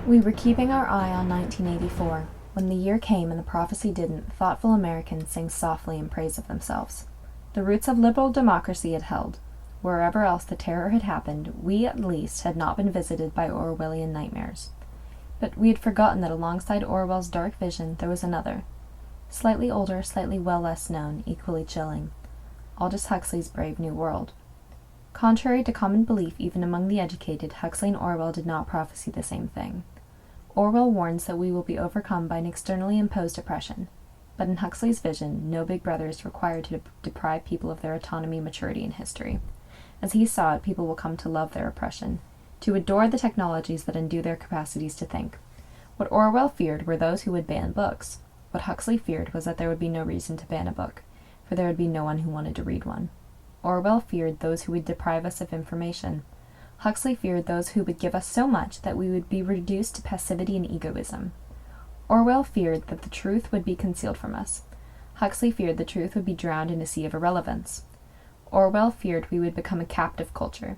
We were keeping our eye on 1984. When the year came and the prophecy didn't, thoughtful Americans sang softly in praise of themselves. The roots of liberal democracy had held. Wherever else the terror had happened, we at least had not been visited by Orwellian nightmares. But we had forgotten that alongside Orwell's dark vision there was another. Slightly older, slightly well less known, equally chilling. Aldous Huxley's Brave New World. Contrary to common belief even among the educated, Huxley and Orwell did not prophesy the same thing. Orwell warns that we will be overcome by an externally imposed oppression. But in Huxley's vision, no big brother is required to deprive people of their autonomy, maturity, and history. As he saw it, people will come to love their oppression, to adore the technologies that undo their capacities to think. What Orwell feared were those who would ban books. What Huxley feared was that there would be no reason to ban a book, for there would be no one who wanted to read one. Orwell feared those who would deprive us of information. Huxley feared those who would give us so much that we would be reduced to passivity and egoism. Orwell feared that the truth would be concealed from us. Huxley feared the truth would be drowned in a sea of irrelevance. Orwell feared we would become a captive culture.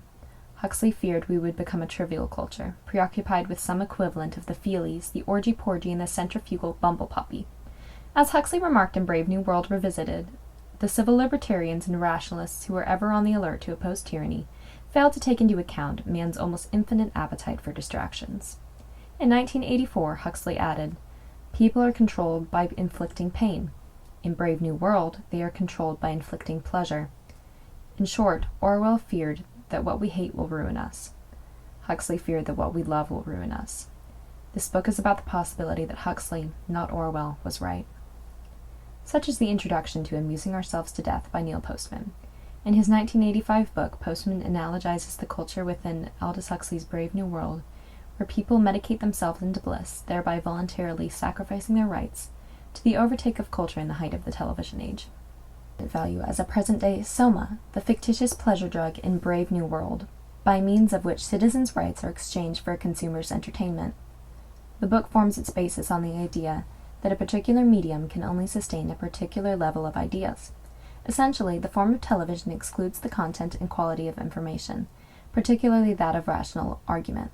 Huxley feared we would become a trivial culture, preoccupied with some equivalent of the feelies, the orgy-porgy, and the centrifugal bumble-puppy. As Huxley remarked in Brave New World Revisited, the civil libertarians and rationalists who were ever on the alert to oppose tyranny failed to take into account man's almost infinite appetite for distractions. In 1984, Huxley added, "People are controlled by inflicting pain. In Brave New World, they are controlled by inflicting pleasure." In short, Orwell feared that what we hate will ruin us. Huxley feared that what we love will ruin us. This book is about the possibility that Huxley, not Orwell, was right. Such is the introduction to Amusing Ourselves to Death by Neil Postman. In his 1985 book, Postman analogizes the culture within Aldous Huxley's Brave New World, where people medicate themselves into bliss, thereby voluntarily sacrificing their rights, to the overtake of culture in the height of the television age. Value as a present-day soma, the fictitious pleasure drug in Brave New World, by means of which citizens' rights are exchanged for a consumer's entertainment. The book forms its basis on the idea that a particular medium can only sustain a particular level of ideas. Essentially, the form of television excludes the content and quality of information, particularly that of rational argument.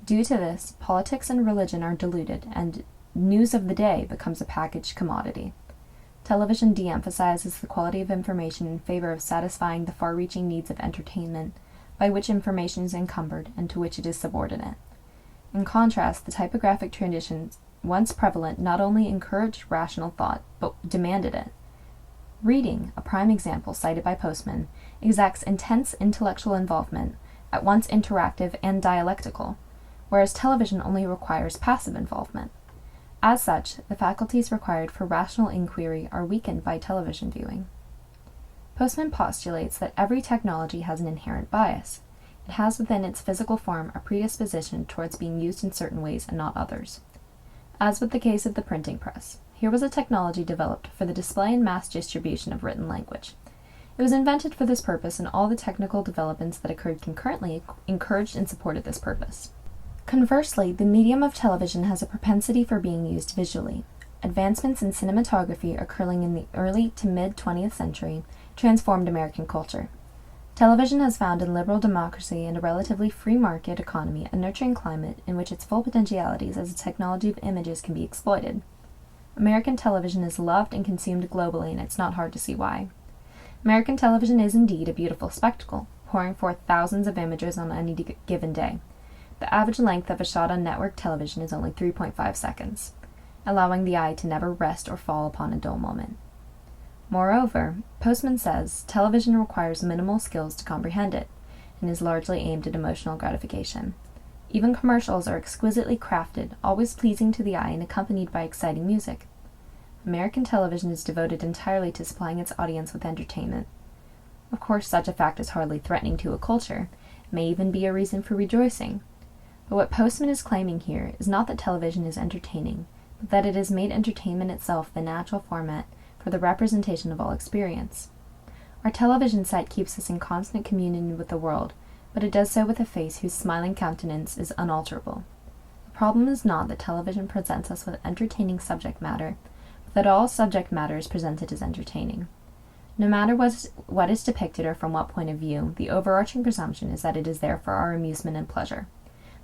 Due to this, politics and religion are diluted, and news of the day becomes a packaged commodity. Television de-emphasizes the quality of information in favor of satisfying the far-reaching needs of entertainment, by which information is encumbered and to which it is subordinate. In contrast, the typographic traditions once prevalent not only encouraged rational thought, but demanded it. Reading, a prime example cited by Postman, exacts intense intellectual involvement, at once interactive and dialectical, whereas television only requires passive involvement. As such, the faculties required for rational inquiry are weakened by television viewing. Postman postulates that every technology has an inherent bias. It has within its physical form a predisposition towards being used in certain ways and not others. As with the case of the printing press, here was a technology developed for the display and mass distribution of written language. It was invented for this purpose, and all the technical developments that occurred concurrently encouraged and supported this purpose. Conversely, the medium of television has a propensity for being used visually. Advancements in cinematography occurring in the early to mid-20th century transformed American culture. Television has found in liberal democracy and a relatively free market economy a nurturing climate in which its full potentialities as a technology of images can be exploited. American television is loved and consumed globally, and it's not hard to see why. American television is indeed a beautiful spectacle, pouring forth thousands of images on any given day. The average length of a shot on network television is only 3.5 seconds, allowing the eye to never rest or fall upon a dull moment. Moreover, Postman says television requires minimal skills to comprehend it, and is largely aimed at emotional gratification. Even commercials are exquisitely crafted, always pleasing to the eye and accompanied by exciting music. American television is devoted entirely to supplying its audience with entertainment. Of course, such a fact is hardly threatening to a culture. It may even be a reason for rejoicing. But what Postman is claiming here is not that television is entertaining, but that it has made entertainment itself the natural format for the representation of all experience. Our television set keeps us in constant communion with the world, but it does so with a face whose smiling countenance is unalterable. The problem is not that television presents us with entertaining subject matter, but that all subject matter is presented as entertaining. No matter what is depicted or from what point of view, the overarching presumption is that it is there for our amusement and pleasure.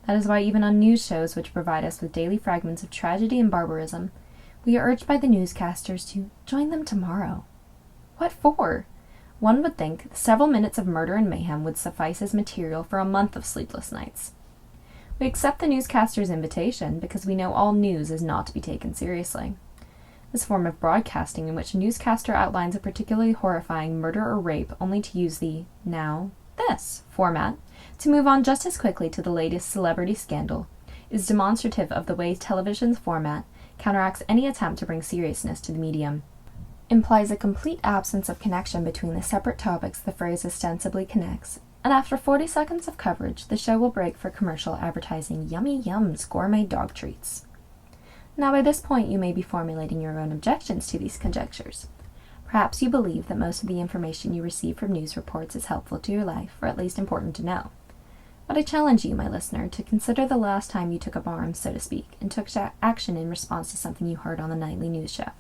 That is why even on news shows which provide us with daily fragments of tragedy and barbarism, we are urged by the newscasters to join them tomorrow. What for? One would think several minutes of murder and mayhem would suffice as material for a month of sleepless nights. We accept the newscaster's invitation because we know all news is not to be taken seriously. This form of broadcasting in which a newscaster outlines a particularly horrifying murder or rape only to use the now this format to move on just as quickly to the latest celebrity scandal is demonstrative of the way television's format counteracts any attempt to bring seriousness to the medium. Implies a complete absence of connection between the separate topics the phrase ostensibly connects, and after 40 seconds of coverage, the show will break for commercial advertising yummy yums gourmet dog treats. Now by this point you may be formulating your own objections to these conjectures. Perhaps you believe that most of the information you receive from news reports is helpful to your life, or at least important to know. But I challenge you, my listener, to consider the last time you took up arms, so to speak, and took action in response to something you heard on the nightly news show.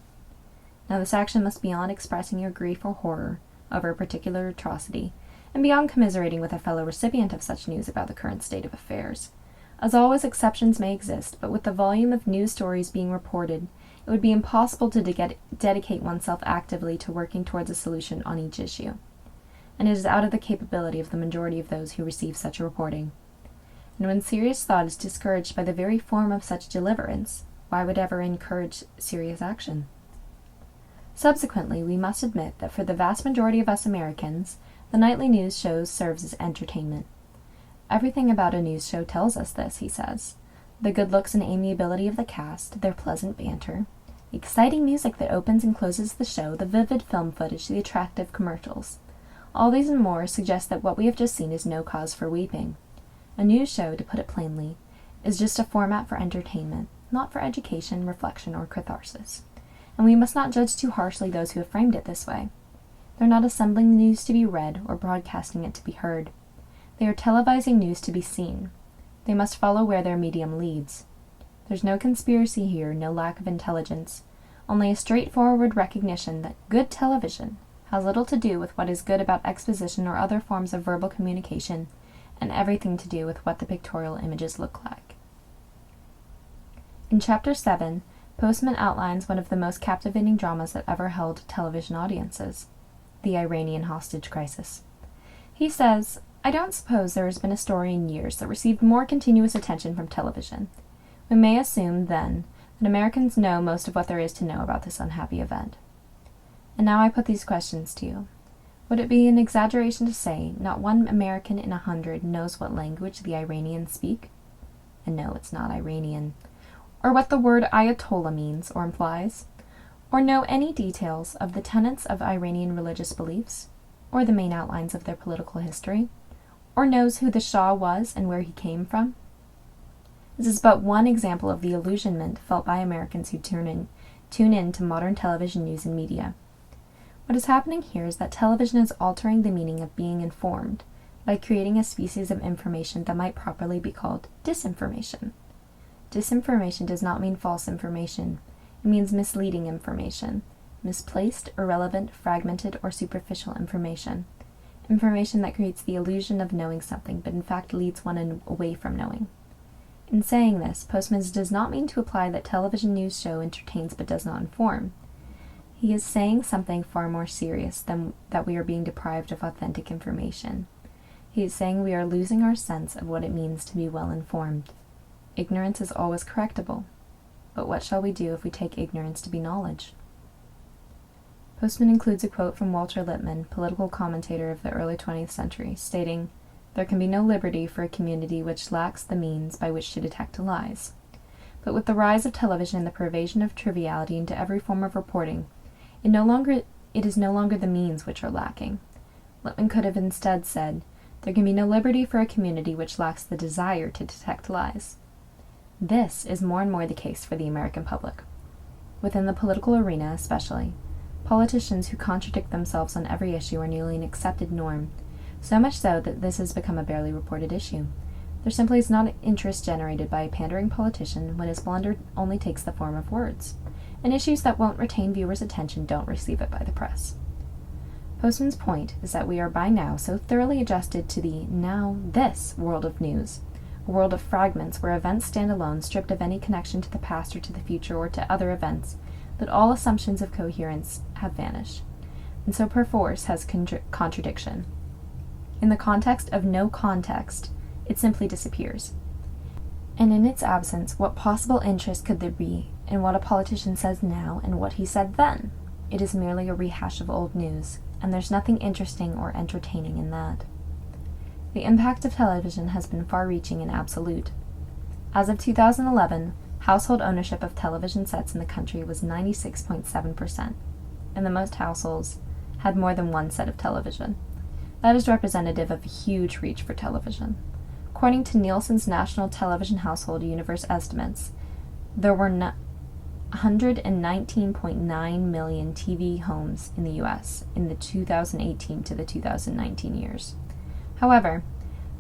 Now this action must be beyond expressing your grief or horror over a particular atrocity, and beyond commiserating with a fellow recipient of such news about the current state of affairs. As always, exceptions may exist, but with the volume of news stories being reported, it would be impossible to dedicate oneself actively to working towards a solution on each issue. And it is out of the capability of the majority of those who receive such a reporting. And when serious thought is discouraged by the very form of such deliverance, why would ever encourage serious action? Subsequently, we must admit that for the vast majority of us Americans, the nightly news shows serves as entertainment. Everything about a news show tells us this, he says. The good looks and amiability of the cast, their pleasant banter, the exciting music that opens and closes the show, the vivid film footage, the attractive commercials. All these and more suggest that what we have just seen is no cause for weeping. A news show, to put it plainly, is just a format for entertainment, not for education, reflection, or catharsis. And we must not judge too harshly those who have framed it this way. They're not assembling the news to be read or broadcasting it to be heard. They are televising news to be seen. They must follow where their medium leads. There's no conspiracy here, no lack of intelligence, only a straightforward recognition that good television has little to do with what is good about exposition or other forms of verbal communication, and everything to do with what the pictorial images look like. In Chapter 7, Postman outlines one of the most captivating dramas that ever held television audiences, the Iranian hostage crisis. He says, I don't suppose there has been a story in years that received more continuous attention from television. We may assume, then, that Americans know most of what there is to know about this unhappy event. And now I put these questions to you. Would it be an exaggeration to say not one American in 100 knows what language the Iranians speak? And no, it's not Iranian. Or what the word Ayatollah means or implies? Or know any details of the tenets of Iranian religious beliefs? Or the main outlines of their political history? Or knows who the Shah was and where he came from? This is but one example of the illusionment felt by Americans who tune in to modern television news and media. What is happening here is that television is altering the meaning of being informed by creating a species of information that might properly be called disinformation. Disinformation does not mean false information. It means misleading information, misplaced, irrelevant, fragmented, or superficial information. Information that creates the illusion of knowing something, but in fact leads one away from knowing. In saying this, Postman does not mean to imply that television news show entertains but does not inform. He is saying something far more serious than that we are being deprived of authentic information. He is saying we are losing our sense of what it means to be well informed. Ignorance is always correctable, but what shall we do if we take ignorance to be knowledge? Postman includes a quote from Walter Lippmann, political commentator of the early 20th century, stating, "There can be no liberty for a community which lacks the means by which to detect lies." But with the rise of television and the pervasion of triviality into every form of reporting, it is no longer the means which are lacking. Lippmann could have instead said, "There can be no liberty for a community which lacks the desire to detect lies." This is more and more the case for the American public. Within the political arena especially, politicians who contradict themselves on every issue are nearly an accepted norm, so much so that this has become a barely reported issue. There simply is not interest generated by a pandering politician when his blunder only takes the form of words, and issues that won't retain viewers' attention don't receive it by the press. Postman's point is that we are by now so thoroughly adjusted to the now this world of news, a world of fragments where events stand alone, stripped of any connection to the past or to the future or to other events, that all assumptions of coherence have vanished, and so perforce has contradiction. In the context of no context, it simply disappears. And in its absence, what possible interest could there be in what a politician says now and what he said then? It is merely a rehash of old news, and there's nothing interesting or entertaining in that. The impact of television has been far-reaching and absolute. As of 2011, household ownership of television sets in the country was 96.7%, and the most households had more than one set of television. That is representative of a huge reach for television. According to Nielsen's National Television Household Universe estimates, there were 119.9 million TV homes in the U.S. in the 2018 to the 2019 years. However,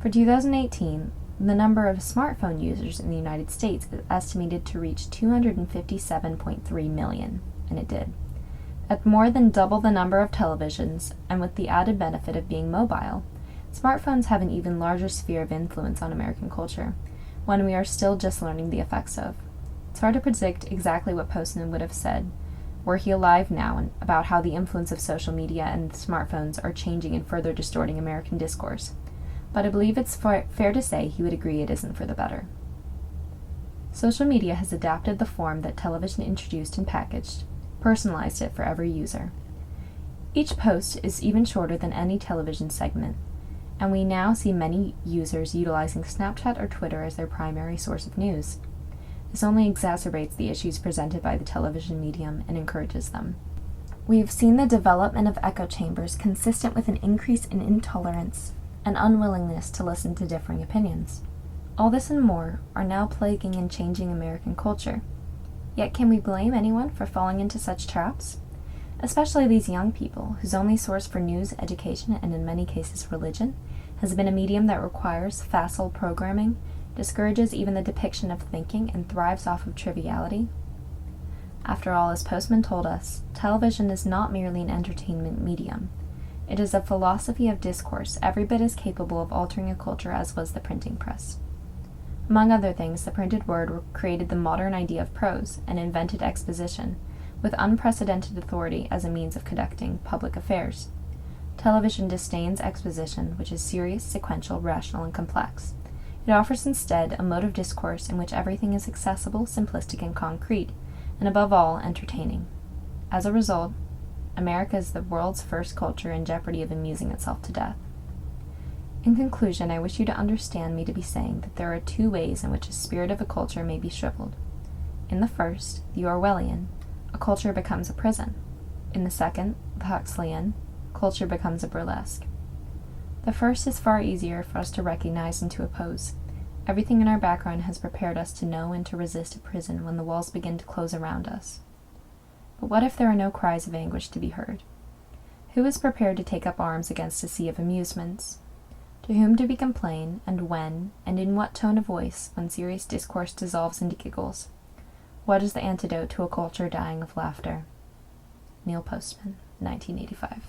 for 2018, the number of smartphone users in the United States is estimated to reach 257.3 million, and it did. At more than double the number of televisions, and with the added benefit of being mobile, smartphones have an even larger sphere of influence on American culture, one we are still just learning the effects of. It's hard to predict exactly what Postman would have said, were he alive now, and about how the influence of social media and smartphones are changing and further distorting American discourse, but I believe it's fair to say he would agree it isn't for the better. Social media has adapted the form that television introduced and packaged, personalized it for every user. Each post is even shorter than any television segment, and we now see many users utilizing Snapchat or Twitter as their primary source of news. This only exacerbates the issues presented by the television medium and encourages them. We have seen the development of echo chambers consistent with an increase in intolerance and unwillingness to listen to differing opinions. All this and more are now plaguing and changing American culture. Yet can we blame anyone for falling into such traps? Especially these young people, whose only source for news, education, and in many cases religion, has been a medium that requires facile programming, discourages even the depiction of thinking, and thrives off of triviality? After all, as Postman told us, television is not merely an entertainment medium. It is a philosophy of discourse every bit as capable of altering a culture as was the printing press. Among other things, the printed word created the modern idea of prose and invented exposition, with unprecedented authority as a means of conducting public affairs. Television disdains exposition, which is serious, sequential, rational, and complex. It offers instead a mode of discourse in which everything is accessible, simplistic, and concrete, and above all, entertaining. As a result, America is the world's first culture in jeopardy of amusing itself to death. In conclusion, I wish you to understand me to be saying that there are two ways in which a spirit of a culture may be shriveled. In the first, the Orwellian, a culture becomes a prison. In the second, the Huxleyan, culture becomes a burlesque. The first is far easier for us to recognize and to oppose. Everything in our background has prepared us to know and to resist a prison when the walls begin to close around us. But what if there are no cries of anguish to be heard? Who is prepared to take up arms against a sea of amusements? To whom do we complain, and when, and in what tone of voice, when serious discourse dissolves into giggles? What is the antidote to a culture dying of laughter? Neil Postman, 1985.